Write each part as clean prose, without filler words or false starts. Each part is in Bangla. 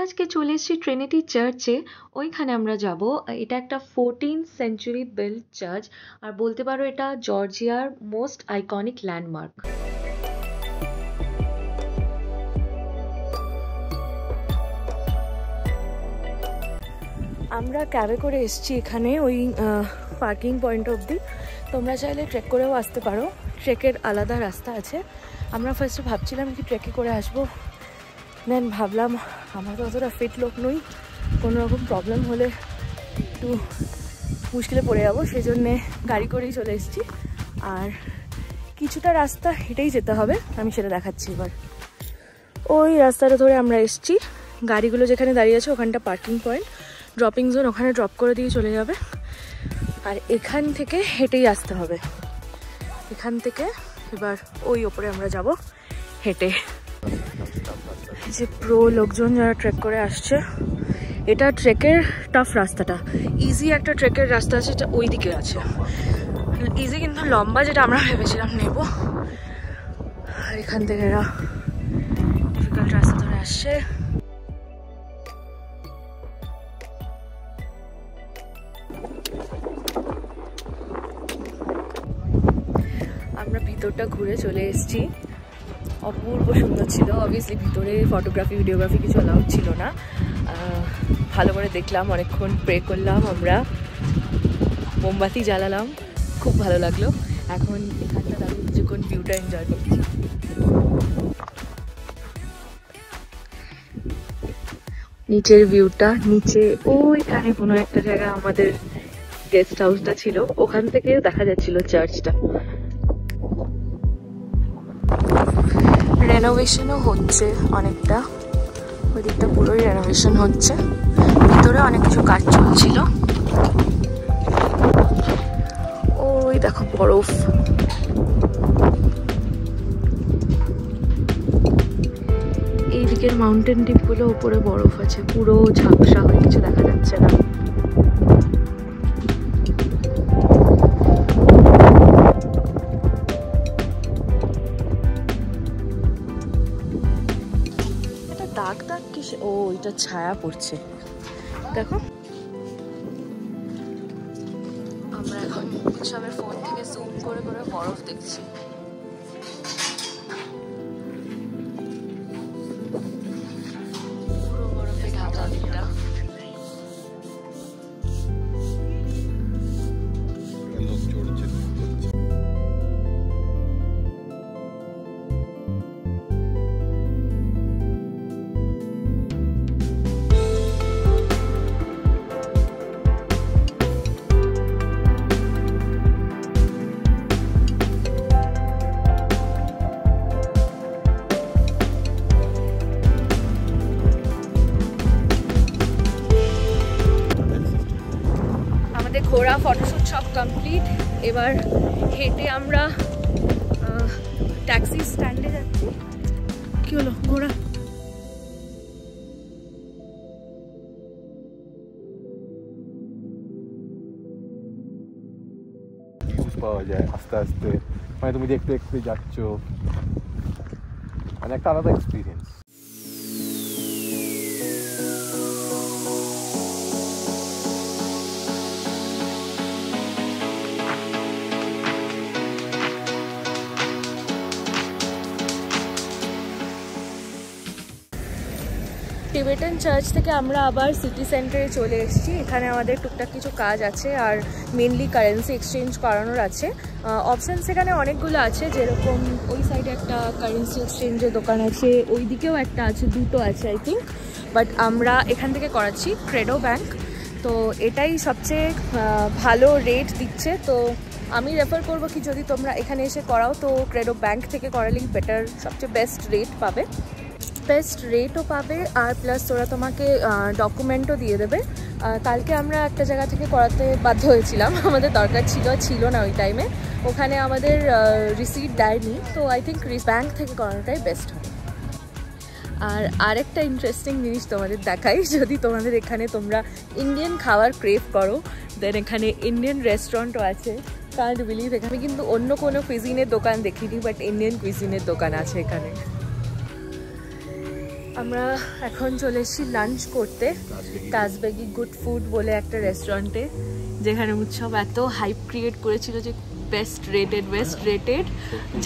আজকে চলে এসেছি ট্রিনিটি চার্চে। ওইখানে আমরা যাব। এটা একটা 14th সেঞ্চুরি বিল্ড চার্চ, আর বলতে পারো এটা জর্জিয়ার মোস্ট আইকনিক ল্যান্ডমার্ক। আমরা ক্যাবে করে এসেছি এখানে ওই পার্কিং পয়েন্ট অবধি। তোমরা চাইলে ট্রেক করেও আসতে পারো, ট্রেকের আলাদা রাস্তা আছে। আমরা ফার্স্টে ভাবছিলাম কি ট্রেকে করে আসবো, দেন ভাবলাম আমরা তো অতটা ফিট লোক নই, কোনো রকম প্রবলেম হলে একটু মুশকিলে পড়ে যাবো, সেই জন্যে গাড়ি করেই চলে এসেছি। আর কিছুটা রাস্তা হেঁটেই যেতে হবে, আমি সেটা দেখাচ্ছি এবার। ওই রাস্তাটা ধরে আমরা এসেছি, গাড়িগুলো যেখানে দাঁড়িয়ে আছে ওখানটা পার্কিং পয়েন্ট, ড্রপিং জোন, ওখানে ড্রপ করে দিয়ে চলে যাবে। আর এখান থেকে হেঁটেই আসতে হবে। এখান থেকে এবার ওই ওপরে আমরা যাব হেঁটে। যে প্রো লোকজন যারা ট্রেক করে আসছে, এটা ট্রেকের টাফ রাস্তাটা। ইজি একটা ট্রেকের রাস্তা আছে, এটা ওই দিকে আছে ইজি, কিন্তু লম্বা যেটা আমরা ভেবেছিলাম নেব। আর এখান থেকে এরা ডিফিকাল্ট রাস্তা ধরে আসছে। আমরা ভিতরটা ঘুরে চলে এসেছি, অপূর্ব সুন্দর ছিল। অবভিয়াসলি ভিতরে ফটোগ্রাফি ভিডিওগ্রাফি কিছু অ্যালাউড ছিল না। ভালো করে দেখলাম, অনেকক্ষণ প্রে করলাম, আমরা মোমবাতি জ্বালালাম, খুব ভালো লাগলো। এখন এখানটা দাঁড়িয়ে কিছুক্ষণ ভিউটা এনজয় করছি। নিচের ভিউটা, নিচে ওইখানে কোনো একটা জায়গায় আমাদের গেস্ট হাউসটা ছিল, ওখান থেকে দেখা যাচ্ছিল চার্চটা। রেনোভেশনও হচ্ছে অনেকটা, ওই দিকটা পুরোই রেনোভেশন হচ্ছে, ভিতরে অনেক কিছু কাজ চলছিল। ওই দেখো বরফ, এই দিকের মাউন্টেন ডিপগুলো উপরে বরফ আছে, পুরো ঝাপসা হয়ে কিছু দেখা যাচ্ছে না। দাগ দাগ কিসে? ও এটা ছায়া পড়ছে, দেখো। আমরা এখন সবের ফোন থেকে জুম করে করে বরফ দেখছি। পুরো বরফে ঢাকা দিকটা। ঘোরা ফটোশুট সব কমপ্লিট। এবার হেঁটে আমরা ট্যাক্সি স্ট্যান্ডে যাচ্ছি। কি হলো ঘোরা? পাওয়া যায় আস্তে আস্তে, মানে তুমি দেখতে দেখতে যাচ্ছ, মানে একটা আলাদা এক্সপিরিয়েন্স। টিবেটান চার্চ থেকে আমরা আবার সিটি সেন্টারে চলে এসেছি। এখানে আমাদের টুকটাক কিছু কাজ আছে, আর মেনলি কারেন্সি এক্সচেঞ্জ করানোর আছে। অপশানস এখানে অনেকগুলো আছে, যেরকম ওই সাইডে একটা কারেন্সি এক্সচেঞ্জের দোকান আছে, ওই দিকেও একটা আছে, দুটো আছে আই থিঙ্ক। বাট আমরা এখান থেকে করাচ্ছি ক্রেডো ব্যাংক, তো এটাই সবচেয়ে ভালো রেট দিচ্ছে। তো আমি রেফার করবো কি যদি তোমরা এখানে এসে করাও তো ক্রেডো ব্যাংক থেকে করালেই বেটার, সবচেয়ে বেস্ট রেট পাবে, বেস্ট রেটও পাবে। আর প্লাস ওরা তোমাকে ডকুমেন্টও দিয়ে দেবে। কালকে আমরা একটা জায়গা থেকে করাতে বাধ্য হয়েছিলাম, আমাদের দরকার ছিল না ওই টাইমে, ওখানে আমাদের রিসিট দেয়নি, তো আই থিঙ্ক ব্যাংক থেকে করানোটাই বেস্ট হবে। আর আরেকটা ইন্টারেস্টিং জিনিস তোমাদের দেখাই, যদি তোমাদের এখানে তোমরা ইন্ডিয়ান খাবার ক্রেভ করো, দেন এখানে ইন্ডিয়ান রেস্টুরেন্টও আছে। কান্ট বিলিভ, এখানে কিন্তু অন্য কোনো কুইজিনের দোকান দেখিনি, বাট ইন্ডিয়ান কুইজিনের দোকান আছে এখানে। আমরা এখন চলে এসেছি লাঞ্চ করতে তাজবেগি গুড ফুড বলে একটা রেস্টুরেন্টে, যেখানে উৎসব এত হাইপ ক্রিয়েট করেছিল যে বেস্ট রেটেড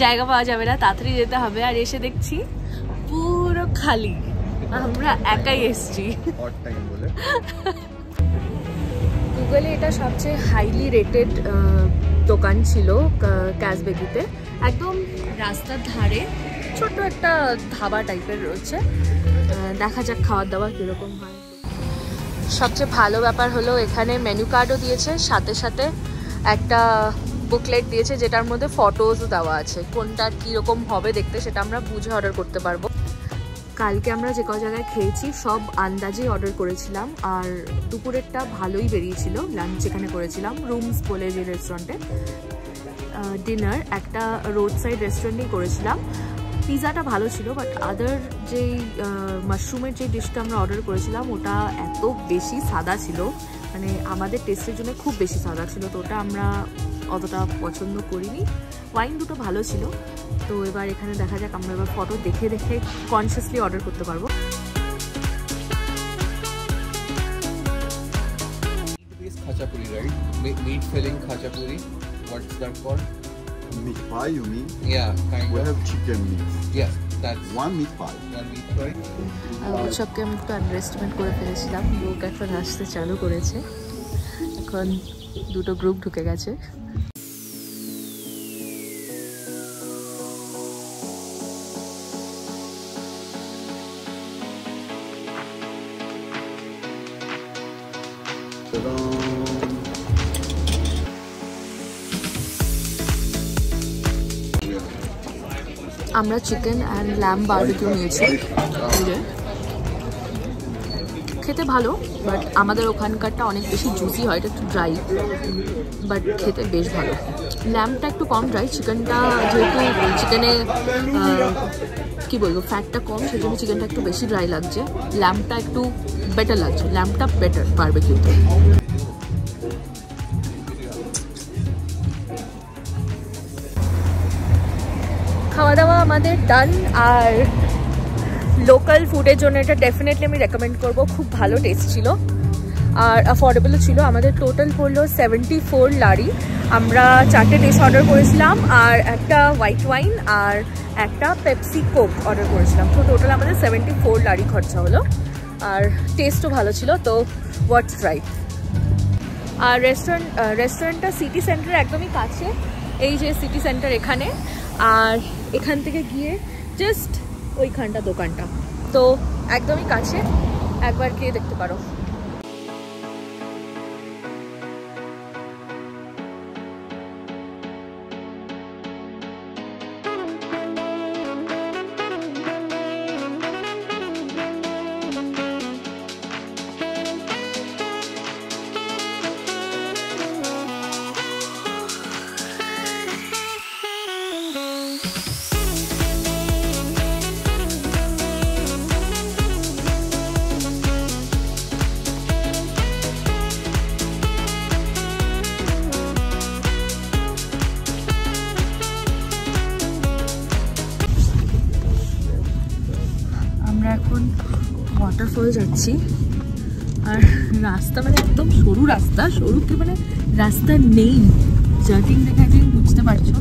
জায়গা পাওয়া যাবে না, তাড়াতাড়ি যেতে হবে। আর এসে দেখছি পুরো খালি, আমরা একাই এসছি। গুগলে এটা সবচেয়ে হাইলি রেটেড দোকান ছিল ক্যাজবেগিতে, একদম রাস্তার ধারে ছোট্ট একটা ধাবা টাইপের রয়েছে। দেখা যাক খাওয়ার দাওয়ার কীরকম হয়। সবচেয়ে ভালো ব্যাপার হলো এখানে মেনু কার্ডও দিয়েছে, সাথে সাথে একটা বুকলেট দিয়েছে যেটার মধ্যে ফটোজও দেওয়া আছে, কোনটা কীরকম হবে দেখতে সেটা আমরা বুঝে অর্ডার করতে পারবো। কালকে আমরা যে কয় জায়গায় খেয়েছি সব আন্দাজেই অর্ডার করেছিলাম, আর দুপুরেরটা ভালোই বেরিয়েছিল। লাঞ্চ যেখানে করেছিলাম রুমস বলে যে রেস্টুরেন্টে, ডিনার একটা রোড সাইড রেস্টুরেন্টেই করেছিলাম। পিৎজাটা ভালো ছিল, বাট আদার যেই মাশরুমের যে ডিশটা আমরা অর্ডার করেছিলাম ওটা এত বেশি সাদা ছিল, মানে আমাদের টেস্টের জন্য খুব বেশি সাদা ছিল, তো ওটা আমরা অতটা পছন্দ করিনি। ওয়াইন দুটো ভালো ছিল। তো এবার এখানে দেখা যাক, আমরা এবার ফটো দেখে দেখে কনসিয়াসলি অর্ডার করতে পারবো। Khachapuri, right? Meat filling khachapuri. What's that called? Meat pie, you mean? Yeah, kind We of. have chicken meat. Yes, that's One meat pie. one meat pie. উৎসবকে আমি একটু আন্ডারএস্টিমেট করে ফেলেছিলাম, লোক এখন আসতে চালু করেছে, এখন দুটো গ্রুপ ঢুকে গেছে। আমরা চিকেন অ্যান্ড ল্যাম্ব বারবিকিউ নিয়েছি, খেতে ভালো, বাট আমাদের ওখানকারটা অনেক বেশি জুসি হয়, এটা একটু ড্রাই, বাট খেতে বেশ ভালো। ল্যাম্বটা একটু কম ড্রাই, চিকেনটা যেহেতু চিকেনে কী বলবো ফ্যাটটা কম, সেজন্য চিকেনটা একটু বেশি ড্রাই লাগছে। ল্যাম্বটা একটু বেটার লাগছে, ল্যাম্বটা বেটার বারবিকিউতে। খাওয়া দাওয়া আমাদের ডান, আর লোকাল ফুডের জন্য এটা ডেফিনেটলি আমি রেকমেন্ড করবো, খুব ভালো টেস্ট ছিল আর অ্যাফোর্ডেবলও ছিল। আমাদের টোটাল পড়লো 74 লারি। আমরা 4টে ডিশ অর্ডার করেছিলাম, আর একটা হোয়াইট ওয়াইন আর একটা পেপসি কোক অর্ডার করেছিলাম, তো টোটাল আমাদের 74 লারি খরচা হলো, আর টেস্টও ভালো ছিল, তো ওয়াটস রাইট। আর রেস্টুরেন্টটা সিটি সেন্টারের একদমই কাছে, এই যে সিটি সেন্টার এখানে, আর এখান থেকে গিয়ে জাস্ট ওইখানটা দোকানটা, তো একদমই কাছে, একবার গিয়ে দেখতে পারো। এখন ওয়াটারফল যাচ্ছি, আর রাস্তা মানে একদম সরু রাস্তা, সরুকে মানে রাস্তা নেই, জার্টিং দেখে যে বুঝতে পারছো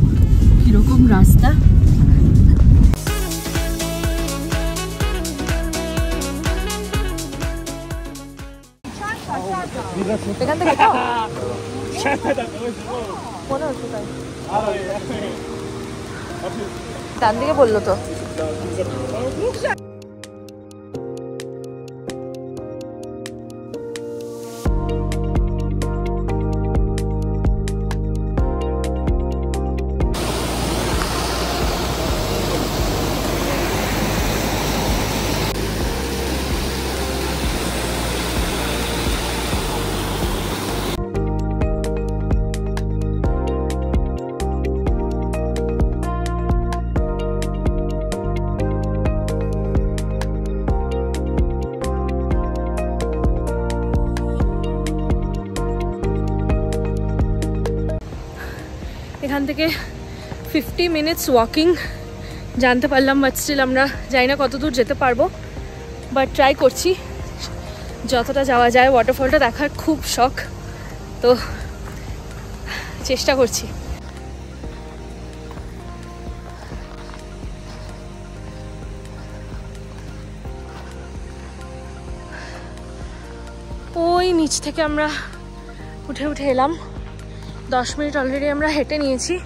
কিরকম রাস্তা। এখান থেকে মনে হচ্ছে তাই, ডান দিকে বললো তো। এখান থেকে 50 মিনিটস ওয়াকিং জানতে পারলাম, বাট স্টিল আমরা জানি না কত দূর যেতে পারবো। বাট ট্রাই করছি যতটা যাওয়া যায়। ওয়াটারফলটা দেখার খুব শখ, তো চেষ্টা করছি। ওই নিচ থেকে আমরা উঠে উঠে এলাম। 10 মিনিট অলরেডি আমরা হেঁটে নিয়েছি।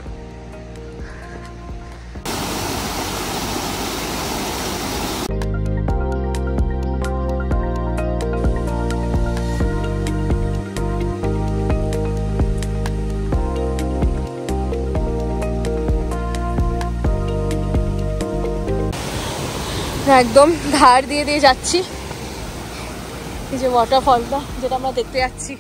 একদম ধার দিয়ে দিয়ে যাচ্ছি, এই যে ওয়াটারফলটা যেটা আমরা দেখতে যাচ্ছি।